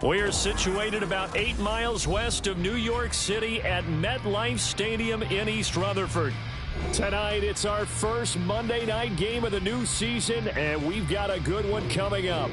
We're situated about 8 miles west of New York City at MetLife Stadium in East Rutherford. Tonight, it's our first Monday night game of the new season, and we've got a good one coming up.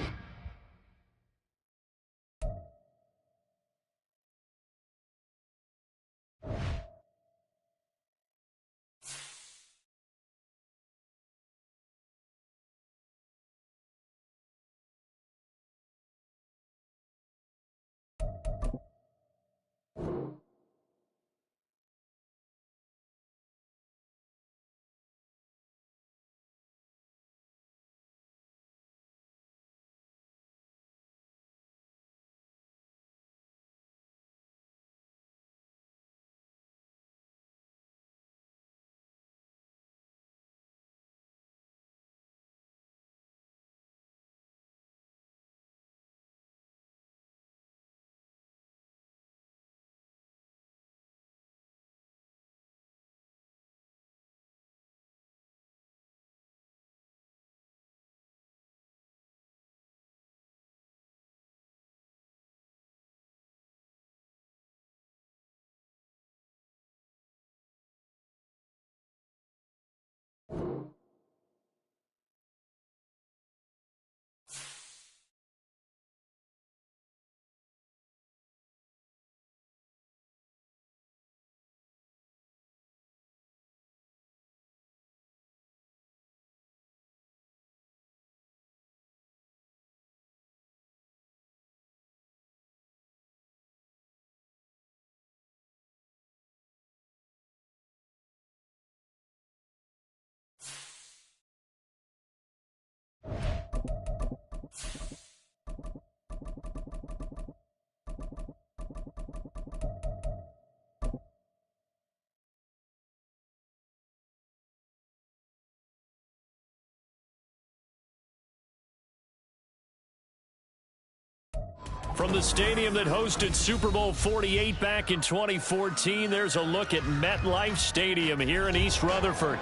From the stadium that hosted Super Bowl 48 back in 2014, there's a look at MetLife Stadium here in East Rutherford.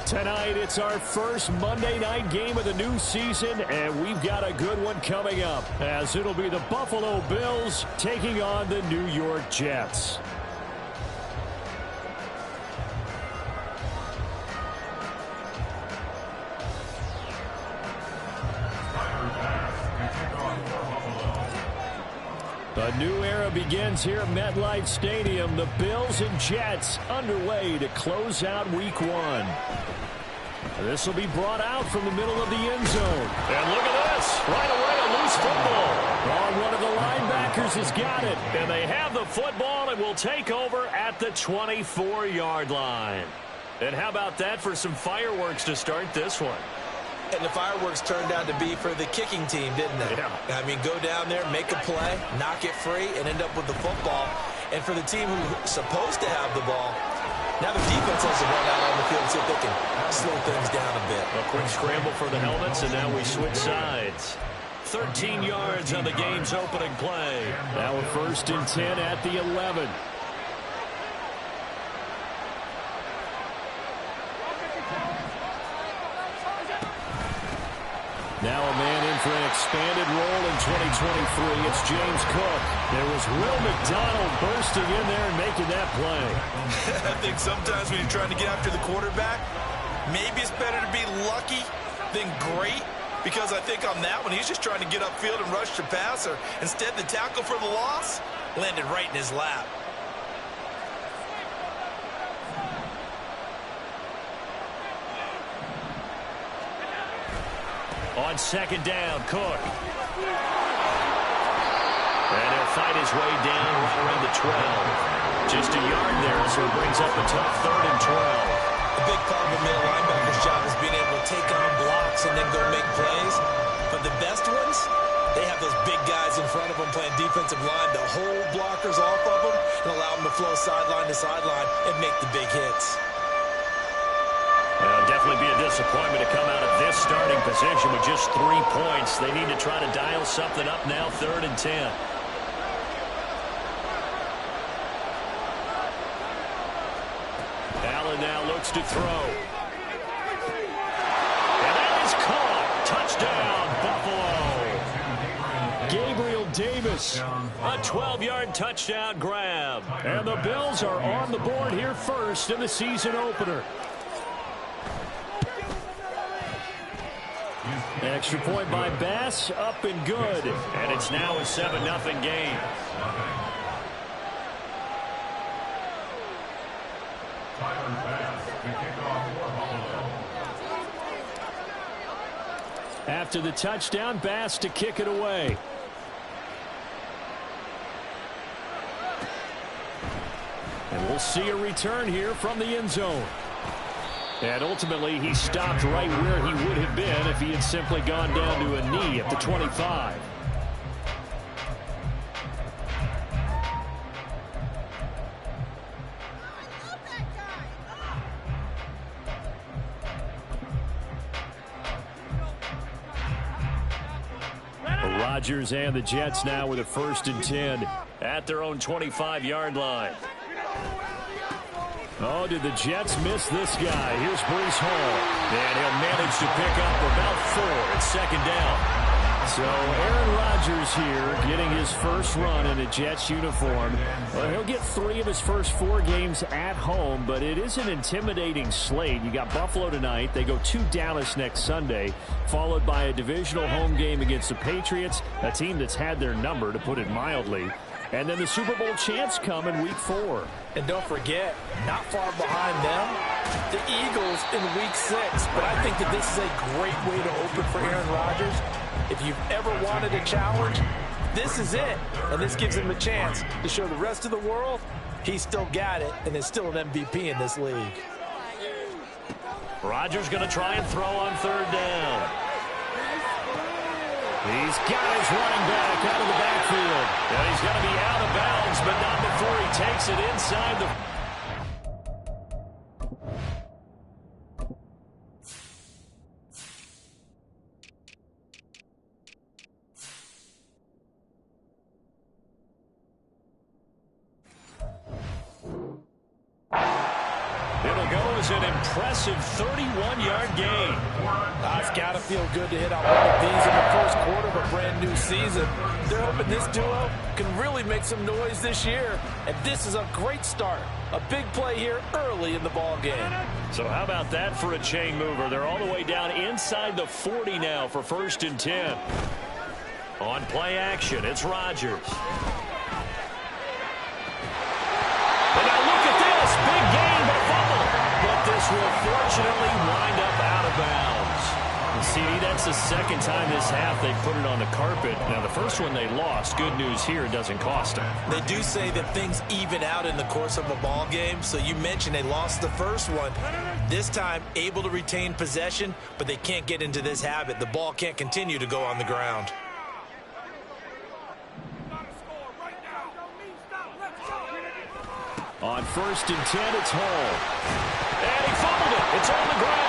Tonight, it's our first Monday night game of the new season, and we've got a good one coming up, as it'll be the Buffalo Bills taking on the New York Jets. A new era begins here at MetLife Stadium. The Bills and Jets underway to close out Week 1. This will be brought out from the middle of the end zone. And look at this. Right away, a loose football. Oh, one of the linebackers has got it. And they have the football and will take over at the 24-yard line. And how about that for some fireworks to start this one? And the fireworks turned out to be for the kicking team, didn't they? Yeah. I mean, go down there, make a play, knock it free, and end up with the football. And for the team who's supposed to have the ball, now the defense has to run out on the field and see if they can slow things down a bit. A quick scramble for the helmets, and now we switch sides. 13 yards on the game's opening play. Now a 1st and 10 at the 11. Now a man in for an expanded role in 2023. It's James Cook. There was Will McDonald bursting in there and making that play. I think sometimes when you're trying to get after the quarterback, maybe it's better to be lucky than great, because I think on that one, he's just trying to get upfield and rush the passer. Instead, the tackle for the loss landed right in his lap. On 2nd down, Cook. And he'll fight his way down right around the 12. Just a yard there, so it brings up a tough 3rd and 12. A big part of a middle linebacker's job is being able to take on blocks and then go make plays. But the best ones, they have those big guys in front of them playing defensive line to hold blockers off of them and allow them to flow sideline to sideline and make the big hits. Well, definitely be a disappointment to come out of this starting position with just 3 points. They need to try to dial something up now, 3rd and 10. Allen now looks to throw. And that is caught. Touchdown, Buffalo. Gabriel Davis Davis. A 12-yard touchdown grab. And the Bills are on the board here first in the season opener. Extra point by Bass, up and good. And it's now a 7-0 game. After the touchdown, Bass to kick it away. And we'll see a return here from the end zone. And ultimately, he stopped right where he would have been if he had simply gone down to a knee at the 25. Rodgers and the Jets now with a 1st and 10 at their own 25-yard line. Oh, did the Jets miss this guy? Here's Breece Hall. And he'll manage to pick up about 4 at 2nd down. So Aaron Rodgers here getting his first run in a Jets uniform. Well, he'll get 3 of his first 4 games at home, but it is an intimidating slate. You got Buffalo tonight. They go to Dallas next Sunday, followed by a divisional home game against the Patriots, a team that's had their number, to put it mildly. And then the Super Bowl champs come in Week 4. And don't forget, not far behind them, the Eagles in Week 6. But I think that this is a great way to open for Aaron Rodgers. If you've ever wanted a challenge, this is it. And this gives him a chance to show the rest of the world he's still got it and is still an MVP in this league. Rodgers going to try and throw on 3rd down. He's got his running back out of the backfield. And he's going to be out of bounds, but not before he takes it inside the... It'll go as an impressive 31-yard gain. It's got to feel good to hit out one of these in the first quarter of a brand new season. They're hoping this duo can really make some noise this year. And this is a great start. A big play here early in the ball game. So how about that for a chain mover? They're all the way down inside the 40 now for 1st and 10. On play action, it's Rodgers. And now look at this. Big gain, but fumble. But this will fortunately wind up out of bounds. CD, that's the 2nd time this half they put it on the carpet. Now, the first one they lost. Good news here, it doesn't cost them. They do say that things even out in the course of a ball game. So you mentioned they lost the first one. This time, able to retain possession, but they can't get into this habit. The ball can't continue to go on the ground. On 1st and 10, it's Hall. And he fumbled it. It's on the ground.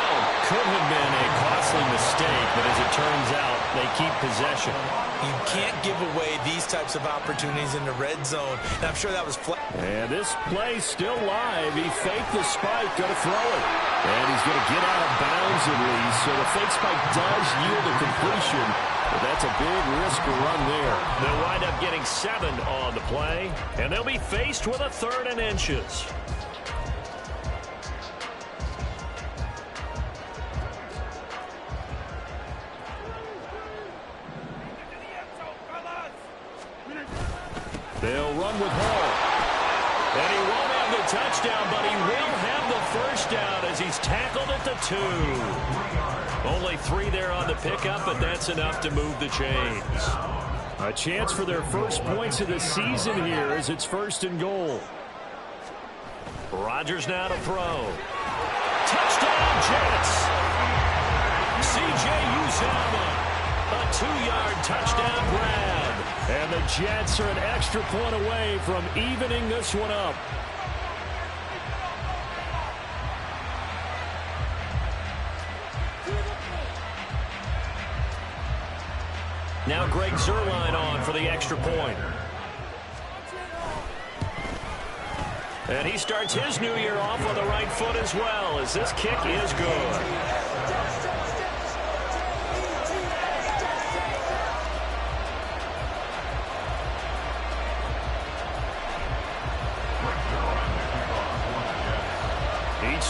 Could have been a costly mistake, but as it turns out, they keep possession. You can't give away these types of opportunities in the red zone. And I'm sure that was... And this play still live. He faked the spike, going to throw it. And he's going to get out of bounds at least. So the fake spike does yield a completion. But that's a big risk to run there. They'll wind up getting 7 on the play. And they'll be faced with a 3rd and inches. They'll run with Hall. And he won't have the touchdown, but he will have the 1st down as he's tackled at the 2. Only 3 there on the pickup, but that's enough to move the chains. A chance for their first points of the season here as it's 1st and goal. Rodgers now to throw. Touchdown, Jets! C.J. Uzomah, a 2-yard touchdown grab. And the Jets are an extra point away from evening this one up. Now Greg Zuerlein on for the extra point. And he starts his new year off on the right foot as well, as this kick is good.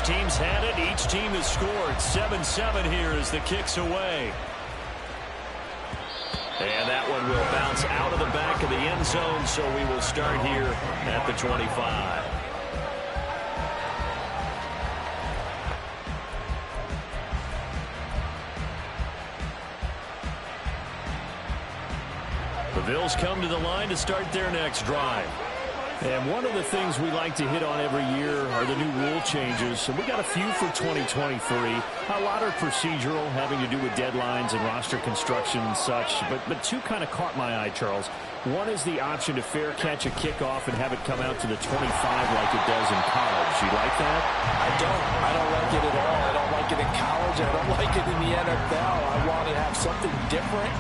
Each team's had it. Each team has scored. 7-7 here as the kick's away. And that one will bounce out of the back of the end zone, so we will start here at the 25. The Bills come to the line to start their next drive. And one of the things we like to hit on every year are the new rule changes. And we got a few for 2023. A lot are procedural, having to do with deadlines and roster construction and such. But two kind of caught my eye, Charles. One is the option to fair catch a kickoff and have it come out to the 25 like it does in college. You like that? I don't like it at all. I don't like it in college. I don't like it in the NFL. I want to have something different.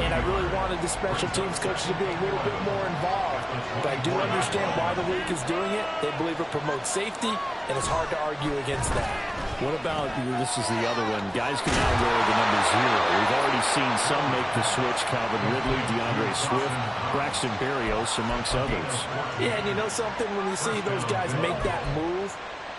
And I really wanted the special teams coach to be a little bit more involved. But I do understand why the league is doing it. They believe it promotes safety, and it's hard to argue against that. What about, this is the other one, guys can now wear the number 0. We've already seen some make the switch. Calvin Ridley, DeAndre Swift, Braxton Berrios, amongst others. Yeah, and you know something? When you see those guys make that move,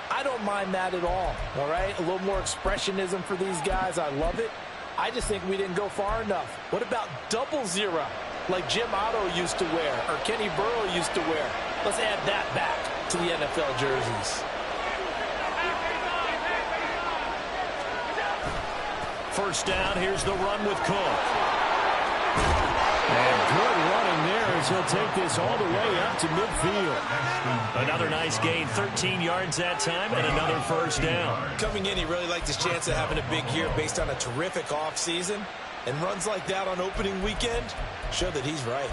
I don't mind that at all right? A little more expressionism for these guys. I love it. I just think we didn't go far enough. What about 00, like Jim Otto used to wear or Kenny Burrow used to wear? Let's add that back to the NFL jerseys. First down, here's the run with Cook. And good running there as he'll take this all the way up to midfield. Another nice gain, 13 yards that time, and another first down. Coming in, he really liked his chance of having a big year based on a terrific offseason. And runs like that on opening weekend show that he's right.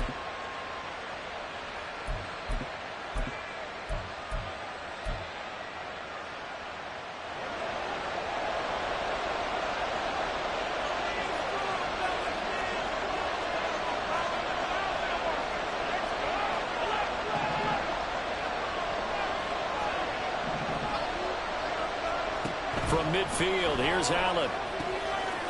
From midfield, here's Allen.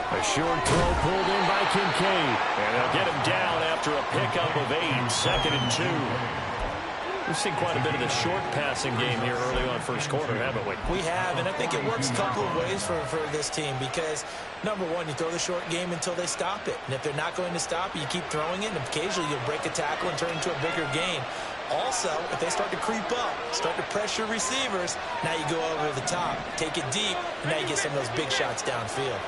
A short throw pulled in by Kincaid. And they'll get him down after a pickup of 8, 2nd and 2. We've seen quite a bit of the short passing game here early on first quarter, haven't we? We have, and I think it works a couple of ways for this team because, number one, you throw the short game until they stop it. And if they're not going to stop it, you keep throwing it, and occasionally you'll break a tackle and turn it into a bigger gain. Also, if they start to creep up, start to pressure receivers, now you go over the top, take it deep, and now you get some of those big shots downfield.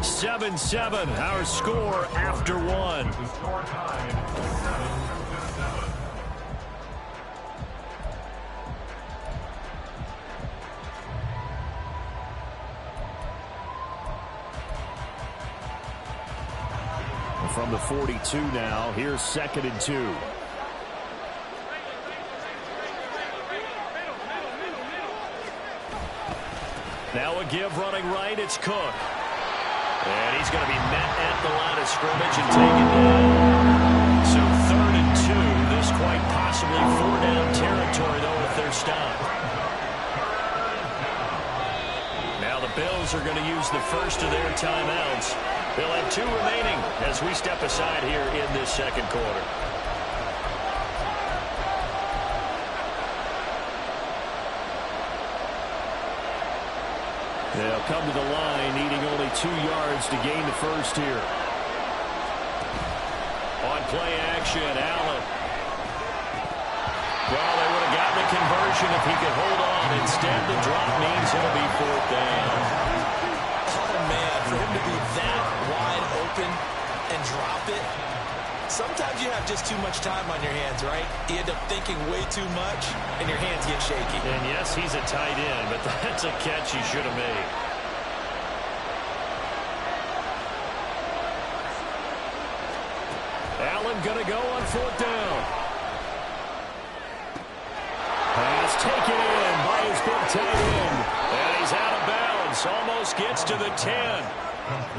Seven, our score after one. From the 42 now, here's 2nd and 2. Now a give running right, it's Cook. And he's going to be met at the line of scrimmage and taken down. So 3rd and 2, this quite possibly 4-down territory, though, if they're stopped. Now the Bills are going to use the first of their timeouts. They'll have 2 remaining as we step aside here in this second quarter. They'll come to the line, needing only 2 yards to gain the first here. On play action, Allen. Well, they would have gotten a conversion if he could hold on. Instead, the drop means it'll be 4th down. Oh, man, for him to be that wide open and drop it. Sometimes you have just too much time on your hands, right? You end up thinking way too much, and your hands get shaky. And yes, he's a tight end, but that's a catch he should have made. Allen going to go on 4th down. Pass taken in by his big tight end. And he's out of bounds. Almost gets to the 10.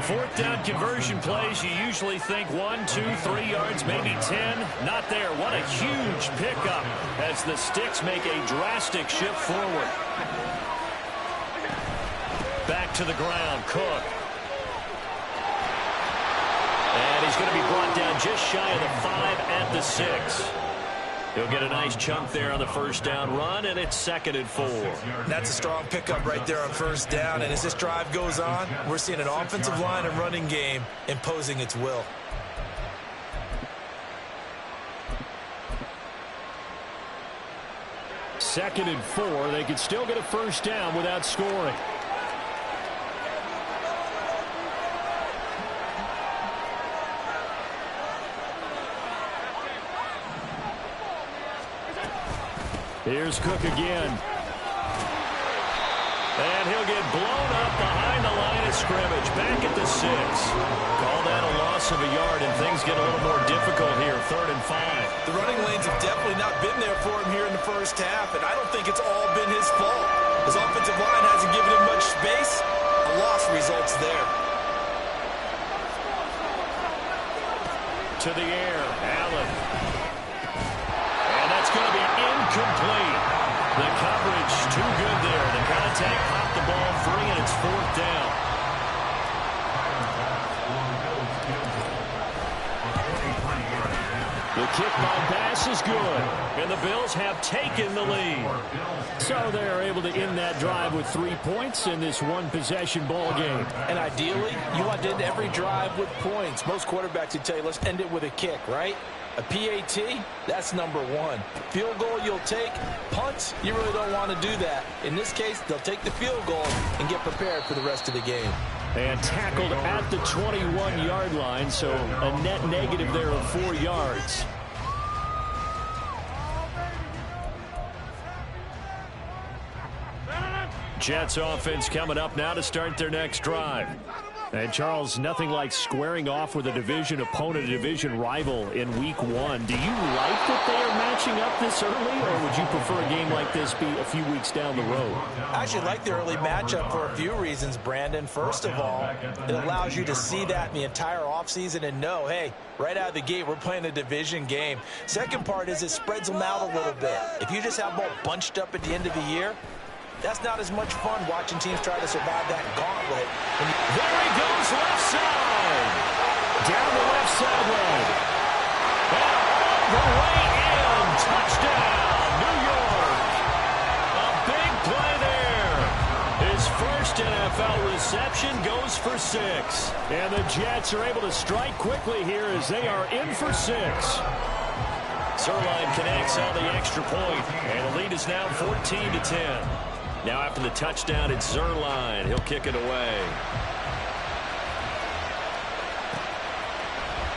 4th down conversion plays, you usually think 1, 2, 3 yards, maybe 10. Not there. What a huge pickup as the Sticks make a drastic shift forward. Back to the ground, Cook. And he's going to be brought down just shy of the 5 at the 6. He'll get a nice chunk there on the first down run, and it's 2nd and 4. That's a strong pickup right there on first down, and as this drive goes on, we're seeing an offensive line and running game imposing its will. Second and 4. They could still get a first down without scoring. Here's Cook again. And he'll get blown up behind the line of scrimmage. Back at the 6. Call that a loss of a yard, and things get a little more difficult here. 3rd and 5. The running lanes have definitely not been there for him here in the first half, and I don't think it's all been his fault. His offensive line hasn't given him much space. A loss results there. To the air, Allen. And that's going to be incomplete. The coverage too good there. The contact popped the ball free, and it's 4th down. The kick-by pass is good, and the Bills have taken the lead. So they're able to end that drive with 3 points in this one-possession ball game. And ideally, you want to end every drive with points. Most quarterbacks would tell you, let's end it with a kick, right? A PAT, that's number 1. Field goal you'll take. Punts, you really don't want to do that. In this case, they'll take the field goal and get prepared for the rest of the game. And tackled at the 21-yard line, so a net negative there of 4 yards. Jets offense coming up now to start their next drive. And, Charles, nothing like squaring off with a division opponent, a division rival in Week 1. Do you like that they are matching up this early, or would you prefer a game like this be a few weeks down the road? I actually like the early matchup for a few reasons, Brandon. First of all, it allows you to see that in the entire offseason and know, hey, right out of the gate, we're playing a division game. Second part is it spreads them out a little bit. If you just have them all bunched up at the end of the year, that's not as much fun watching teams try to survive that gauntlet. There he goes, left side. Down the left sideline. And the way in. Touchdown, New York. A big play there. His first NFL reception goes for 6. And the Jets are able to strike quickly here as they are in for 6. Zerline connects on the extra point, and the lead is now 14-10. Now after the touchdown, it's Zerline. He'll kick it away.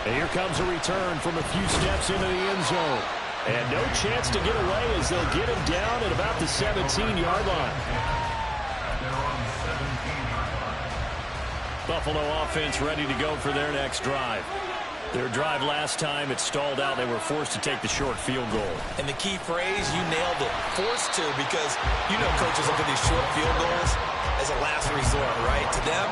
And here comes a return from a few steps into the end zone. And no chance to get away as they'll get him down at about the 17-yard line. Buffalo offense ready to go for their next drive. Their drive last time, it stalled out. They were forced to take the short field goal. And the key phrase, you nailed it, forced to, because you know coaches look at these short field goals as a last resort, right? To them,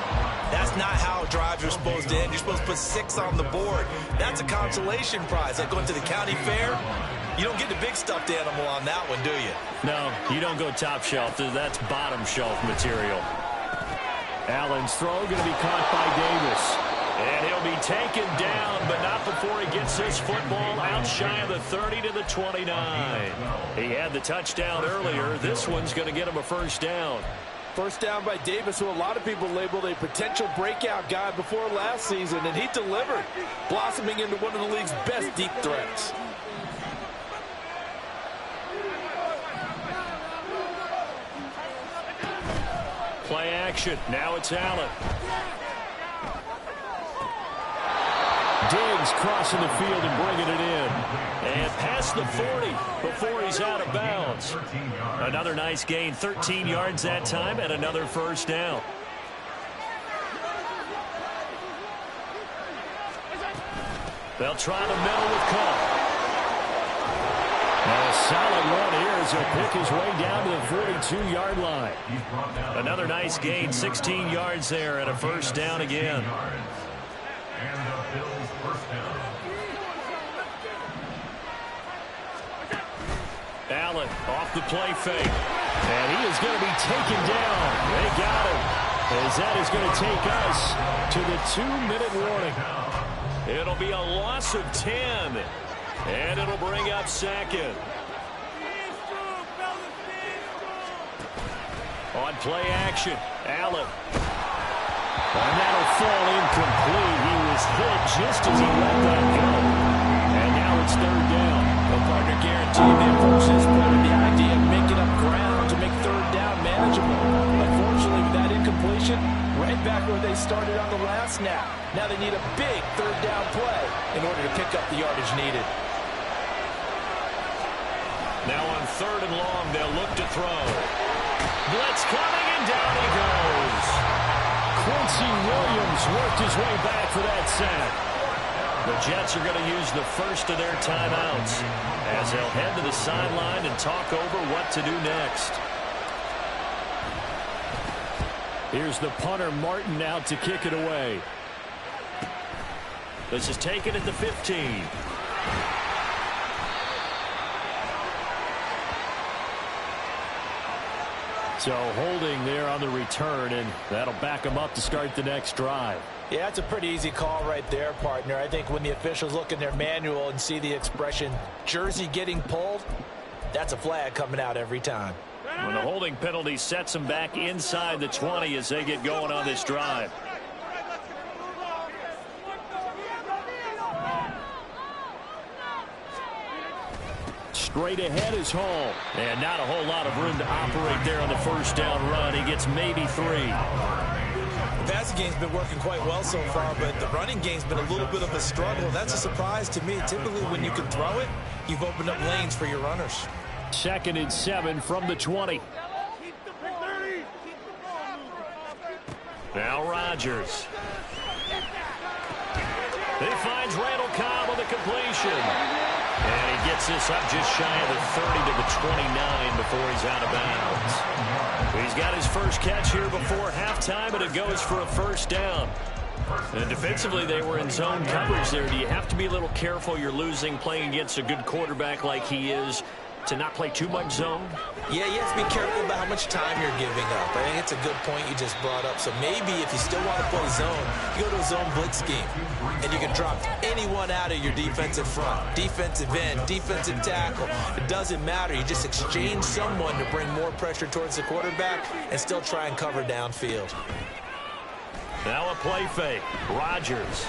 that's not how drives are supposed to end. You're supposed to put 6 on the board. That's a consolation prize. Like going to the county fair, you don't get the big stuffed animal on that one, do you? No, you don't go top shelf. That's bottom shelf material. Allen's throw going to be caught by Davis. And he'll be taken down, but not before he gets this football out shy of the 30 to the 29. He had the touchdown earlier. This one's going to get him a first down. First down by Davis, who a lot of people labeled a potential breakout guy before last season, and he delivered, blossoming into one of the league's best deep threats. Play action. Now it's Allen. Diggs crossing the field and bringing it in. And past the 40 before he's out of bounds. Another nice gain, 13 yards that time, and another first down. They'll try the middle with Cook. And a solid run here as he'll pick his way down to the 42-yard line. Another nice gain, 16 yards there, and a first down again. Allen off the play fake. And he is going to be taken down. They got him. As that is going to take us to the 2-minute warning. It'll be a loss of 10. And it'll bring up second. On play action, Allen. And that'll fall incomplete. He was hit just as he let that go. And now it's third down. The partner guaranteed they approach this play with the idea of making up ground to make third down manageable. Unfortunately, with that incompletion, right back where they started on the last snap. Now they need a big third down play in order to pick up the yardage needed. Now on third and long, they'll look to throw. Blitz coming, and down he goes. Quincy Williams worked his way back for that sack. The Jets are going to use the first of their timeouts as they'll head to the sideline and talk over what to do next. Here's the punter, Martin, out to kick it away. This is taken at the 15. So holding there on the return, and that'll back them up to start the next drive. Yeah, it's a pretty easy call right there, partner. I think when the officials look in their manual and see the expression jersey getting pulled, that's a flag coming out every time. When the holding penalty sets them back inside the 20 as they get going on this drive. Straight ahead is Hall. And not a whole lot of room to operate there on the first down run. He gets maybe 3. The passing game's been working quite well so far, but the running game's been a little bit of a struggle. That's a surprise to me. Typically, when you can throw it, you've opened up lanes for your runners. 2nd and 7 from the 20. Now Rodgers. He finds Randall Cobb on the completion. And he gets this up just shy of the 30 to the 29 before he's out of bounds. He's got his first catch here before halftime, and it goes for a first down. And defensively, they were in zone coverage there. Do you have to be a little careful? You're losing playing against a good quarterback like he is to not play too much zone? Yeah, you have to be careful about how much time you're giving up. I think it's a good point you just brought up. So maybe if you still want to play zone, you go to a zone blitz scheme. And you can drop anyone out of your defensive front. Defensive end, defensive tackle. It doesn't matter. You just exchange someone to bring more pressure towards the quarterback and still try and cover downfield. Now a play fake. Rodgers.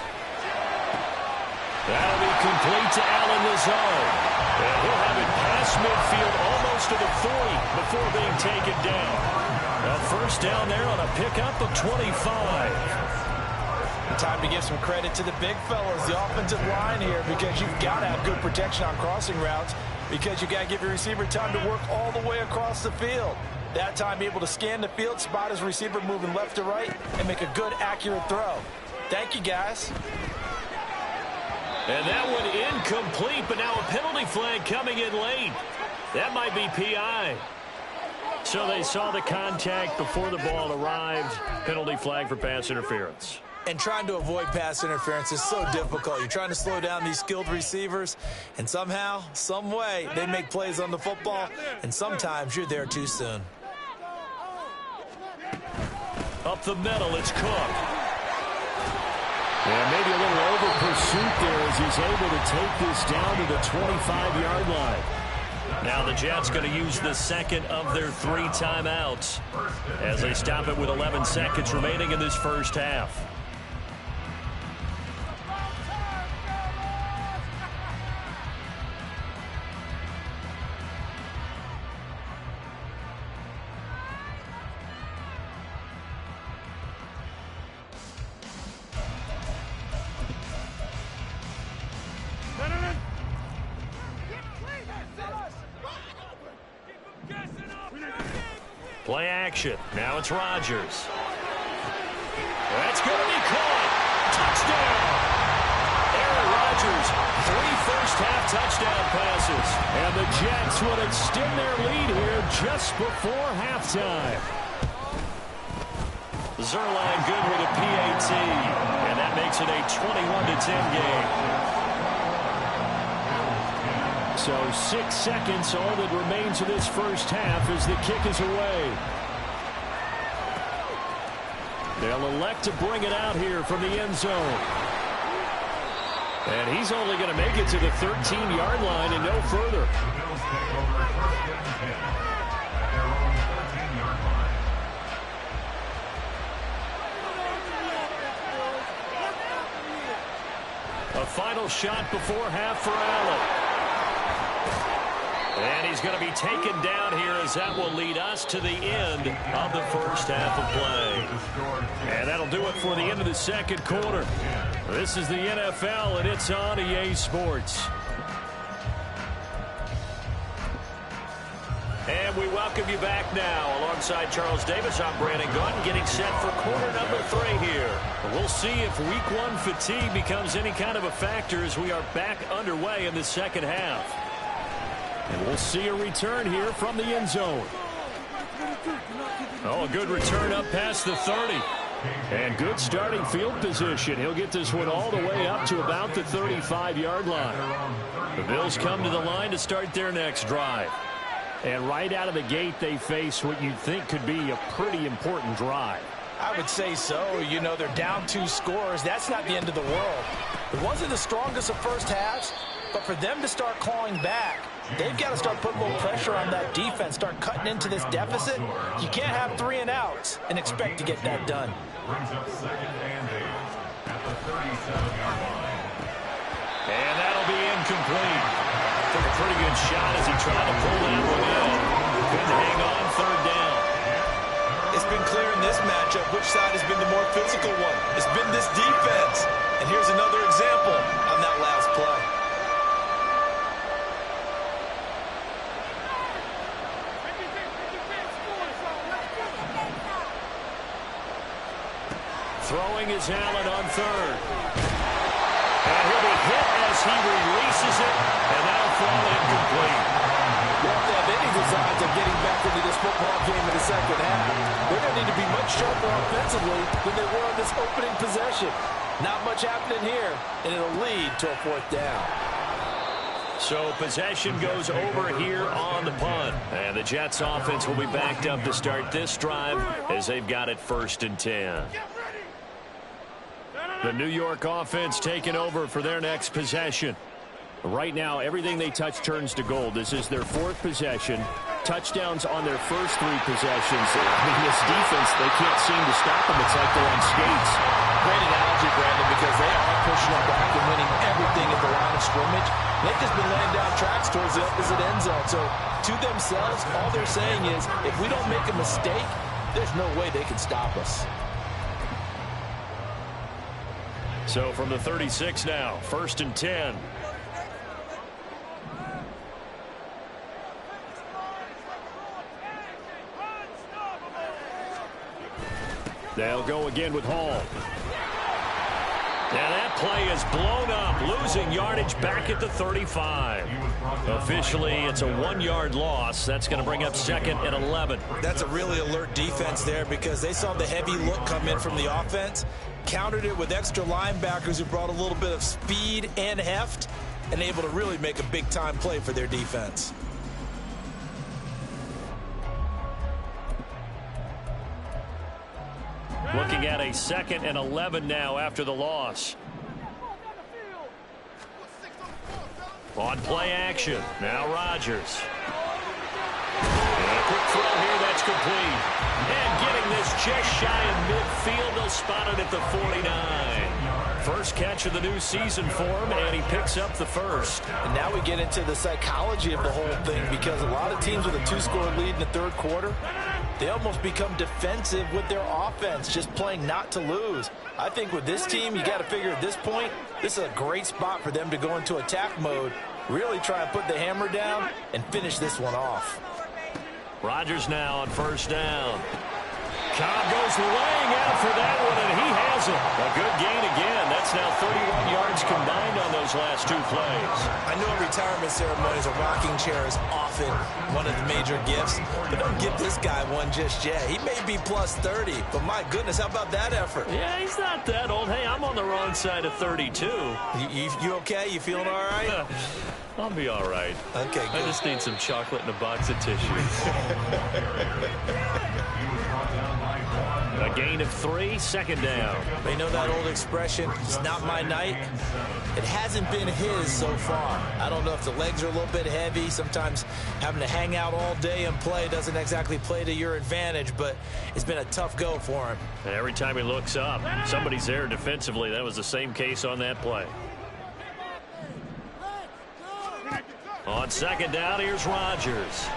That'll be complete to Allen Lazard. And he'll have it past midfield almost to the 40 before being taken down. A first down there on a pickup of 25. Time to give some credit to the big fellas, the offensive line here, because you've got to have good protection on crossing routes, because you've got to give your receiver time to work all the way across the field. That time, be able to scan the field, spot his receiver moving left to right, and make a good, accurate throw. Thank you, guys. And that one incomplete, but now a penalty flag coming in late. That might be PI. So they saw the contact before the ball arrived. Penalty flag for pass interference. And trying to avoid pass interference is so difficult. You're trying to slow down these skilled receivers, and somehow, some way, they make plays on the football, and sometimes you're there too soon. Up the middle, it's Cook. Yeah, maybe a little over pursuit there as he's able to take this down to the 25-yard line. Now the Jets going to use the second of their 3 timeouts as they stop it with 11 seconds remaining in this first half. Play action. Now it's Rodgers. That's going to be caught. Touchdown. Aaron Rodgers, 3 first-half touchdown passes. And the Jets will extend their lead here just before halftime. Zerline good with a PAT. And that makes it a 21-10 game. So 6 seconds, all that remains of this first half as the kick is away. They'll elect to bring it out here from the end zone. And he's only going to make it to the 13-yard line and no further. A final shot before half for Allen. And he's going to be taken down here as that will lead us to the end of the first half of play. And that'll do it for the end of the second quarter. This is the NFL, and it's on EA Sports. And we welcome you back now. Alongside Charles Davis, I'm Brandon Gunn, getting set for quarter number 3 here. We'll see if week 1 fatigue becomes any kind of a factor as we are back underway in the second half. And we'll see a return here from the end zone. Oh, a good return up past the 30. And good starting field position. He'll get this one all the way up to about the 35-yard line. The Bills come to the line to start their next drive. And right out of the gate, they face what you'd think could be a pretty important drive. I would say so. You know, they're down 2 scores. That's not the end of the world. It wasn't the strongest of first halves, but for them to start clawing back, they've got to start putting a little pressure on that defense, start cutting into this deficit. You can't have 3 and outs and expect to get that done. And that'll be incomplete. Took a pretty good shot as he tried to pull that one in. Couldn't hang on 3rd down. It's been clear in this matchup which side has been the more physical one. It's been this defense. And here's another example on that last play. Throwing is Allen on 3rd. And he'll be hit as he releases it, and that'll fall incomplete. Well, if they have any designs of getting back into this football game in the second half, they're going to need to be much sharper offensively than they were on this opening possession. Not much happening here, and it'll lead to a 4th down. So possession goes over here on the punt. And the Jets offense will be backed up to start this drive as they've got it 1st and 10. The New York offense taking over for their next possession. Right now, everything they touch turns to gold. This is their 4th possession. Touchdowns on their first 3 possessions. I mean, this defense, they can't seem to stop them. It's like they're on skates. Great analogy, Brandon, because they are pushing them back and winning everything at the line of scrimmage. They've just been laying down tracks towards the opposite end zone. So, to themselves, all they're saying is, if we don't make a mistake, there's no way they can stop us. So from the 36 now, 1st and 10. They'll go again with Hall. Now that play is blown up, losing yardage back at the 35. Officially, it's a 1-yard loss. That's going to bring up 2nd and 11. That's a really alert defense there because they saw the heavy look come in from the offense, countered it with extra linebackers who brought a little bit of speed and heft, and able to really make a big-time play for their defense. Looking at a 2nd and 11 now after the loss. On play action. Now Rodgers. And a quick throw here. That's complete. And getting this just shy of midfield. They'll spot it at the 49. First catch of the new season for him, and he picks up the 1st. And now we get into the psychology of the whole thing because a lot of teams with a 2-score lead in the 3rd quarter, they almost become defensive with their offense, just playing not to lose. I think with this team, you got to figure at this point, this is a great spot for them to go into attack mode, really try and put the hammer down and finish this one off. Rodgers now on 1st down. Cobb goes laying out for that one, and he has it. A good gain again. That's now 31 yards combined on those last 2 plays. I know in retirement ceremonies, a rocking chair is often one of the major gifts, but don't give this guy one just yet. He may be plus 30, but my goodness, how about that effort? Yeah, he's not that old. Hey, I'm on the wrong side of 32. You okay? You feeling all right? I'll be all right. Okay, good. I just need some chocolate and a box of tissues. gain of 3, second down. They know that old expression, it's not my night. It hasn't been his so far. I don't know if the legs are a little bit heavy. Sometimes having to hang out all day and play doesn't exactly play to your advantage, but it's been a tough go for him. And every time he looks up, somebody's there defensively. That was the same case on that play. On second down, here's Rodgers.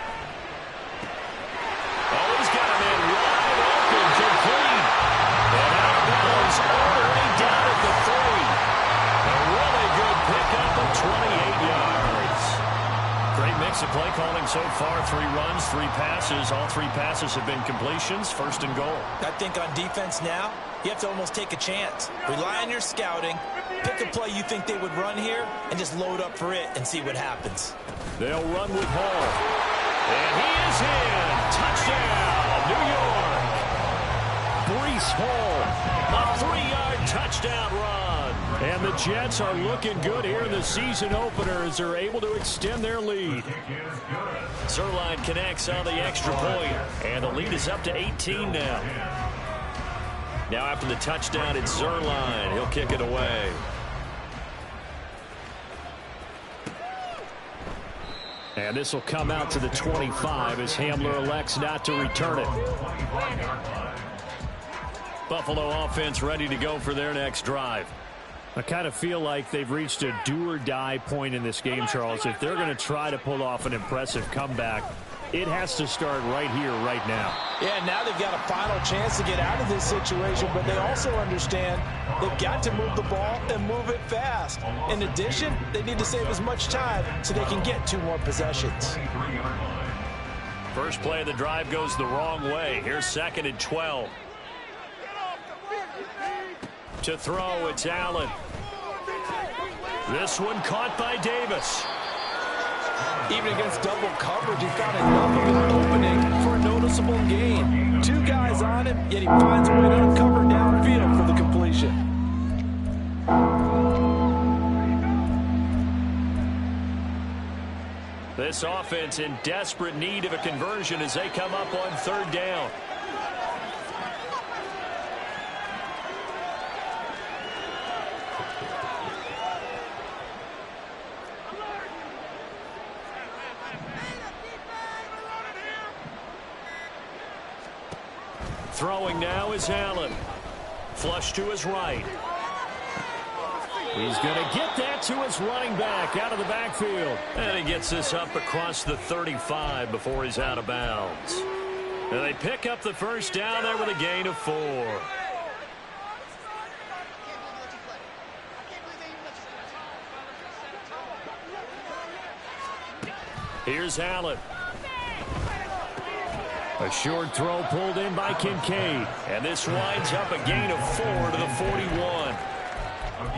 Oh, he's got a man wide open, complete. And out of bounds all the way down at the 3. A really good pickup of 28 yards. Great mix of play calling so far. 3 runs, 3 passes. All 3 passes have been completions. First and goal. I think on defense now, you have to almost take a chance. Rely on your scouting. Pick a play you think they would run here and just load up for it and see what happens. They'll run with Hall. And he is in. Touchdown, New York. Breece Hall, a 3-yard touchdown run. And the Jets are looking good here in the season opener as they're able to extend their lead. Zerline connects on the extra point, and the lead is up to 18 now. Now after the touchdown, it's Zerline. He'll kick it away. And this will come out to the 25 as Hamler elects not to return it. Buffalo offense ready to go for their next drive. I kind of feel like they've reached a do-or-die point in this game, Charles. If they're going to try to pull off an impressive comeback, it has to start right here, right now. Yeah, now they've got a final chance to get out of this situation, but they also understand they've got to move the ball and move it fast. In addition, they need to save as much time so they can get 2 more possessions. First play of the drive goes the wrong way. Here's second and 12. To throw, it's Allen. This one caught by Davis. Even against double coverage, he found enough of an opening for a noticeable gain. 2 guys on him, yet he finds a way to uncover downfield for the completion. This offense in desperate need of a conversion as they come up on 3rd down. Throwing now is Allen. Flush to his right. He's going to get that to his running back out of the backfield. And he gets this up across the 35 before he's out of bounds. And they pick up the first down there with a gain of 4. Here's Allen. A short throw pulled in by Kincaid. And this winds up a gain of 4 to the 41.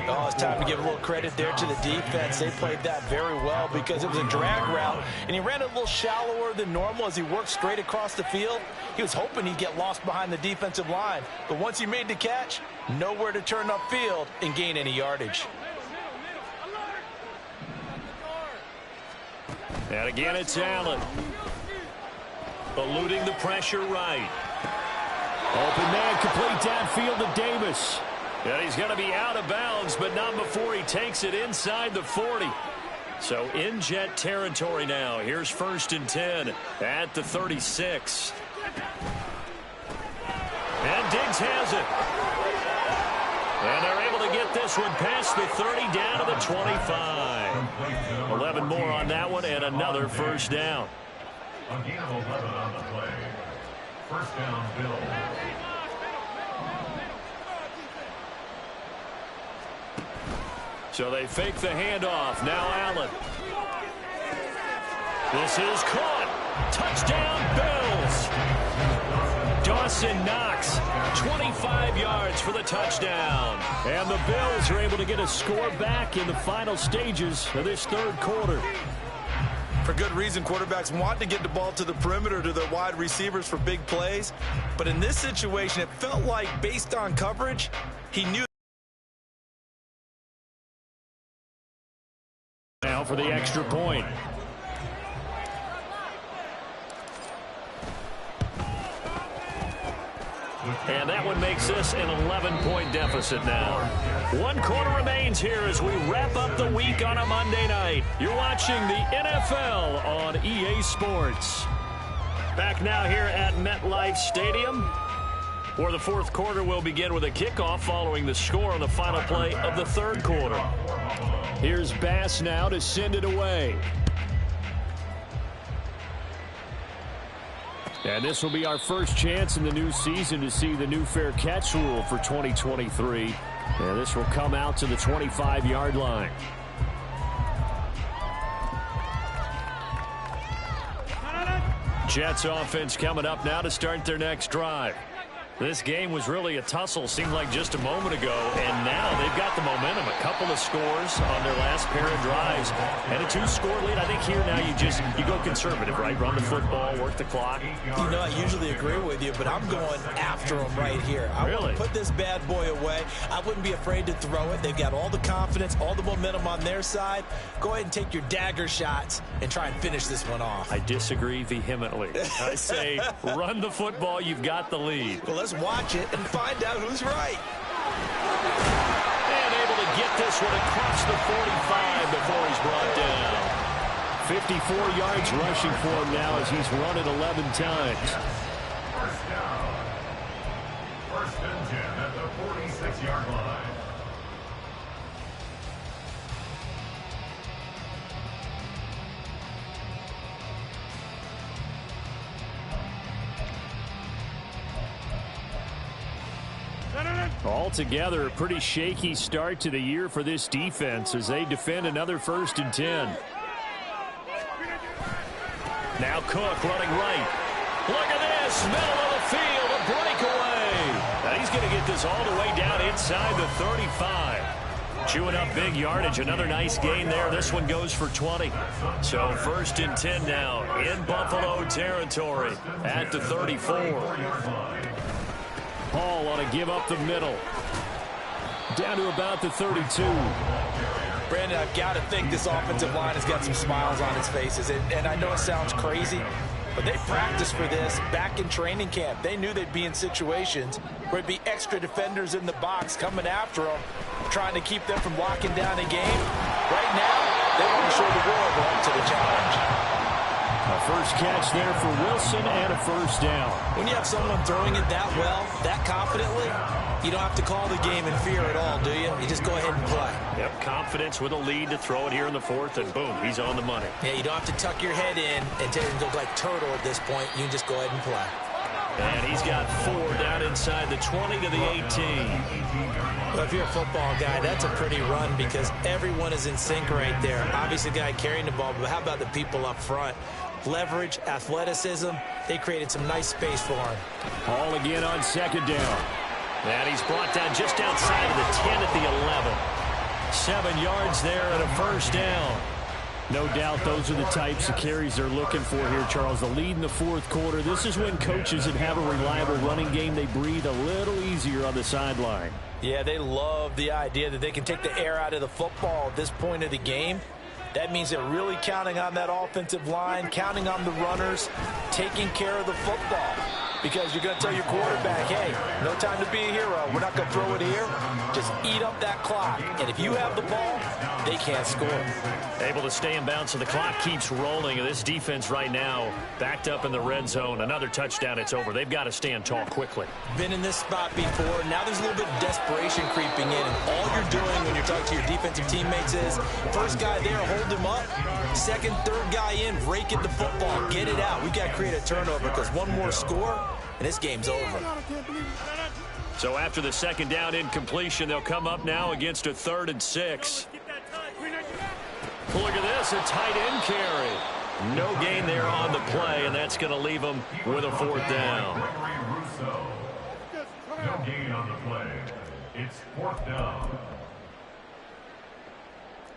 Oh, it's time to give a little credit there to the defense. They played that very well because it was a drag route, and he ran a little shallower than normal as he worked straight across the field. He was hoping he'd get lost behind the defensive line, but once he made the catch, nowhere to turn upfield and gain any yardage. And again, it's Allen. Eluding the pressure right. Open man, complete downfield to Davis. And he's going to be out of bounds, but not before he takes it inside the 40. So in Jet territory now. Here's 1st and 10 at the 36. And Diggs has it. And they're able to get this one past the 30 down to the 25. 11 more on that one and another first down. A gain of 11 on the play. First down, Bill. So they fake the handoff. Now Allen. This is caught. Touchdown, Bills. Dawson Knox, 25 yards for the touchdown. And the Bills are able to get a score back in the final stages of this 3rd quarter. For good reason, quarterbacks want to get the ball to the perimeter to their wide receivers for big plays. But in this situation, it felt like, based on coverage, he knew. Now for the extra point. And that one makes this an 11-point deficit now. 1 quarter remains here as we wrap up the week on a Monday night. You're watching the NFL on EA Sports. Back now here at MetLife Stadium, where the fourth quarter will begin with a kickoff following the score on the final play of the third quarter. Here's Bass now to send it away. And this will be our first chance in the new season to see the new fair catch rule for 2023. And this will come out to the 25-yard line. Jets offense coming up now to start their next drive. This game was really a tussle, seemed like just a moment ago, and now they've got the momentum. A couple of scores on their last pair of drives, and a 2-score lead. I think here now you go conservative, right? Run the football, work the clock. You know, I usually agree with you, but I'm going after them right here. I want to put this bad boy away. I wouldn't be afraid to throw it. They've got all the confidence, all the momentum on their side. Go ahead and take your dagger shots and try and finish this one off. I disagree vehemently. I say run the football. You've got the lead. Well, let's watch it and find out who's right. And able to get this one across the 45 before he's brought down. 54 yards rushing for him now as he's run it 11 times. First down. First and 10 at the 46-yard line. Altogether, a pretty shaky start to the year for this defense as they defend another 1st and 10. Now Cook running right. Look at this, middle of the field, a breakaway. Now he's going to get this all the way down inside the 35. Chewing up big yardage, another nice gain there. This one goes for 20. So 1st and 10 now in Buffalo territory at the 34. Hall on a give up the middle. Down to about the 32. Brandon, I've got to think this offensive line has got some smiles on its faces. And I know it sounds crazy, but they practiced for this back in training camp. They knew they'd be in situations where it'd be extra defenders in the box coming after them, trying to keep them from locking down a game. Right now, they want to show the world they're up to the challenge. A first catch there for Wilson and a 1st down. When you have someone throwing it that well, that confidently, you don't have to call the game in fear at all, do you? You just go ahead and play. Yep, confidence with a lead to throw it here in the 4th, and boom, he's on the money. Yeah, you don't have to tuck your head in and look like turtle at this point. You can just go ahead and play. And he's got 4 down inside the 20 to the 18. Well, if you're a football guy, that's a pretty run because everyone is in sync right there. Obviously, the guy carrying the ball, but how about the people up front? Leverage, athleticism, they created some nice space for him. Hall again on 2nd down. And he's brought down just outside of the 10 at the 11. 7 yards there and a 1st down. No doubt those are the types of carries they're looking for here, Charles. The lead in the 4th quarter. This is when coaches that have a reliable running game, they breathe a little easier on the sideline. Yeah, they love the idea that they can take the air out of the football at this point of the game. That means they're really counting on that offensive line, counting on the runners, taking care of the football. Because you're going to tell your quarterback, hey, no time to be a hero. We're not going to throw it here. Just eat up that clock. And if you have the ball, they can't score. Able to stay in bounds, so the clock keeps rolling. And this defense right now, backed up in the red zone. Another touchdown, it's over. They've got to stand tall quickly. Been in this spot before. Now there's a little bit of desperation creeping in. And all you're doing when you're talking to your defensive teammates is, first guy there, hold him up. Second, third guy in, rake at the football. Get it out. We've got to create a turnover because one more score, and this game's over. So after the 2nd down incompletion, they'll come up now against a 3rd and 6. Look at this, a tight end carry. No gain there on the play, and that's going to leave them with a 4th down. No gain on the play. It's 4th down.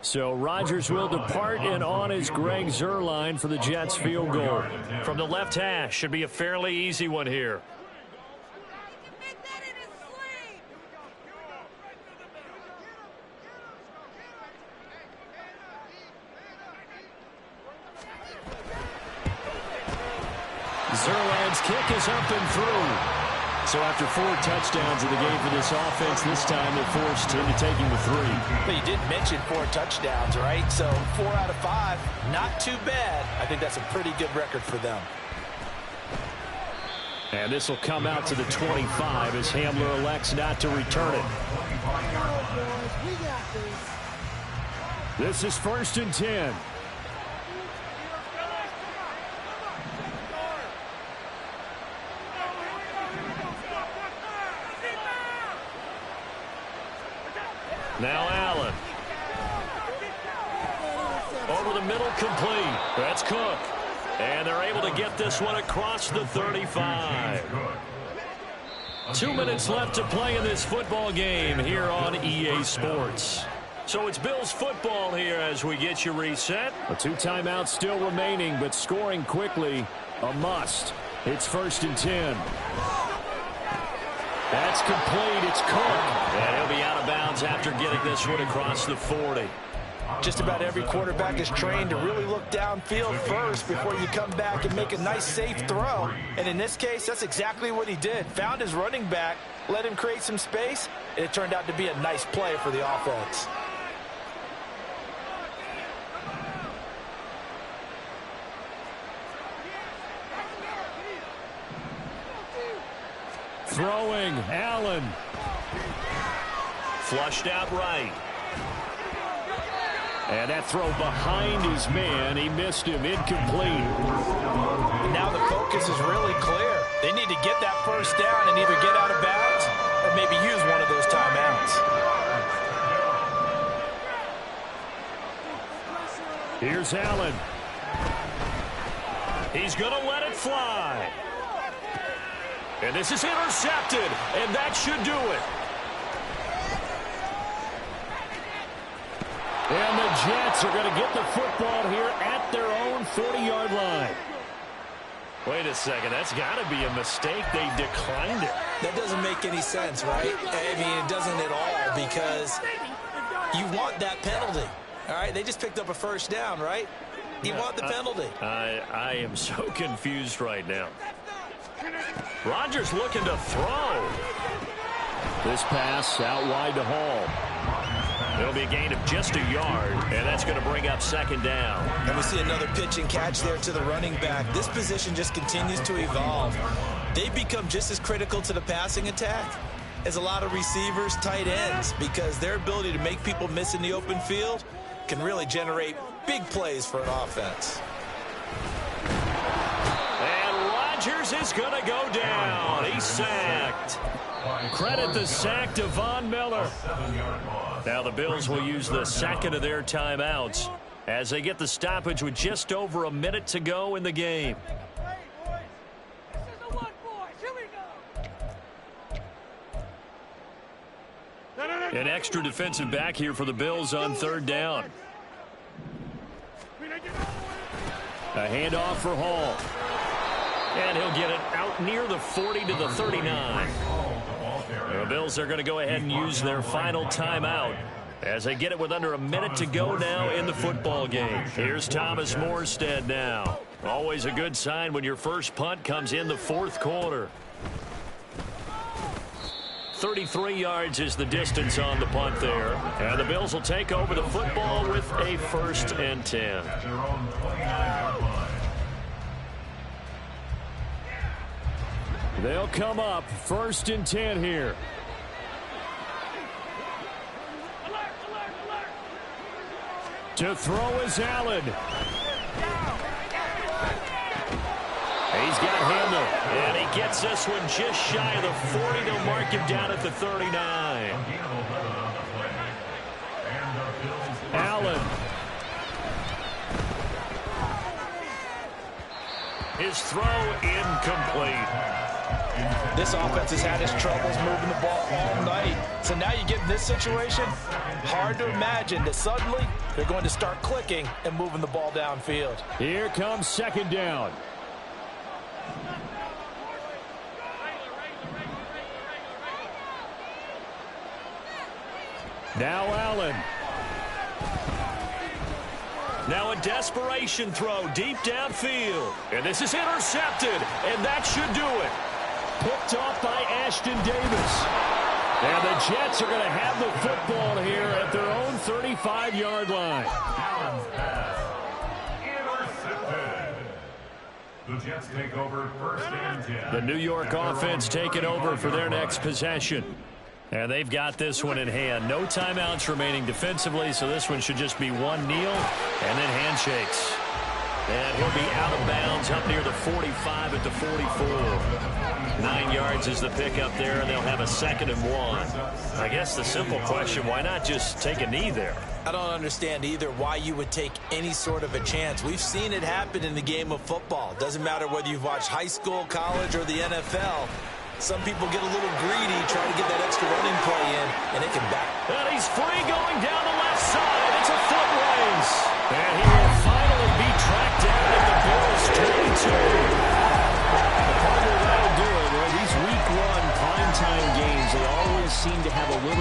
So Rodgers will depart, and on is Greg Zuerlein for the Jets field goal. From the left hash, should be a fairly easy one here. Zuerlein's kick is up and through. So after 4 touchdowns in the game for this offense, this time they're forced into taking the 3. But you did mention 4 touchdowns, right? So 4 out of 5, not too bad. I think that's a pretty good record for them. And this will come out to the 25 as Hamler elects not to return it. This is 1st and 10. Now Allen. Over the middle, complete. That's Cook. And they're able to get this one across the 35. 2 minutes left to play in this football game here on EA Sports. So it's Bills football here as we get you reset. 2 timeouts still remaining, but scoring quickly, a must. It's 1st and 10. That's complete. It's Cook. And he'll be out of bounds after getting this one across the 40. Just about every quarterback is trained to really look downfield first before you come back and make a nice, safe throw. And in this case, that's exactly what he did. Found his running back, let him create some space, and it turned out to be a nice play for the offense. Throwing, Allen. Flushed out right. And that throw behind his man. He missed him. Incomplete. Now the focus is really clear. They need to get that first down and either get out of bounds or maybe use one of those timeouts. Here's Allen. He's going to let it fly. And this is intercepted, and that should do it. And the Jets are going to get the football here at their own 40-yard line. Wait a second, that's got to be a mistake. They declined it. That doesn't make any sense, right? I mean, it doesn't at all because you want that penalty. All right, they just picked up a first down, right? You want the penalty. I am so confused right now. Rodgers looking to throw. This pass out wide to Hall. It'll be a gain of just a yard, and that's going to bring up 2nd down. And we see another pitch and catch there to the running back. This position just continues to evolve. They've become just as critical to the passing attack as a lot of receivers, tight ends, because their ability to make people miss in the open field can really generate big plays for an offense. And Rodgers is going to go down. He's sacked. Credit the sack to Von Miller. Now the Bills will use the second of their timeouts as they get the stoppage with just over a minute to go in the game. An extra defensive back here for the Bills on 3rd down. A handoff for Hall. And he'll get it out near the 40 to the 39. The Bills are going to go ahead and use their final timeout as they get it with under a minute to go now in the football game. Here's Thomas Morstead now. Always a good sign when your first punt comes in the 4th quarter. 33 yards is the distance on the punt there. And the Bills will take over the football with a 1st and 10. They'll come up 1st and 10 here. To throw is Allen. He's got Hamler, and he gets this one just shy of the 40. They'll mark him down at the 39. Allen. His throw incomplete. This offense has had its troubles moving the ball all night. So now you get in this situation, hard to imagine that suddenly they're going to start clicking and moving the ball downfield. Here comes 2nd down. Now Allen. Now a desperation throw deep downfield. And this is intercepted, and that should do it. picked off by Ashton Davis. And the Jets are going to have the football here at their own 35-yard line. Allen's pass intercepted. The Jets take over first and 10. The New York offense taking over for their next possession. And they've got this one in hand. No timeouts remaining defensively, so this one should just be one kneel and then handshakes. And he'll be out of bounds up near the 45 at the 44. 9 yards is the pickup there, and they'll have a 2nd and 1. I guess the simple question, why not just take a knee there? I don't understand either why you would take any sort of a chance. We've seen it happen in the game of football. Doesn't matter whether you've watched high school, college, or the NFL. Some people get a little greedy, try to get that extra running play in, and it can back. And he's free going down the left side. It's a foot race. And he will finally be tracked down at the Bills' 22. The partner that'll do it. These week 1 primetime games, they always seem to have a little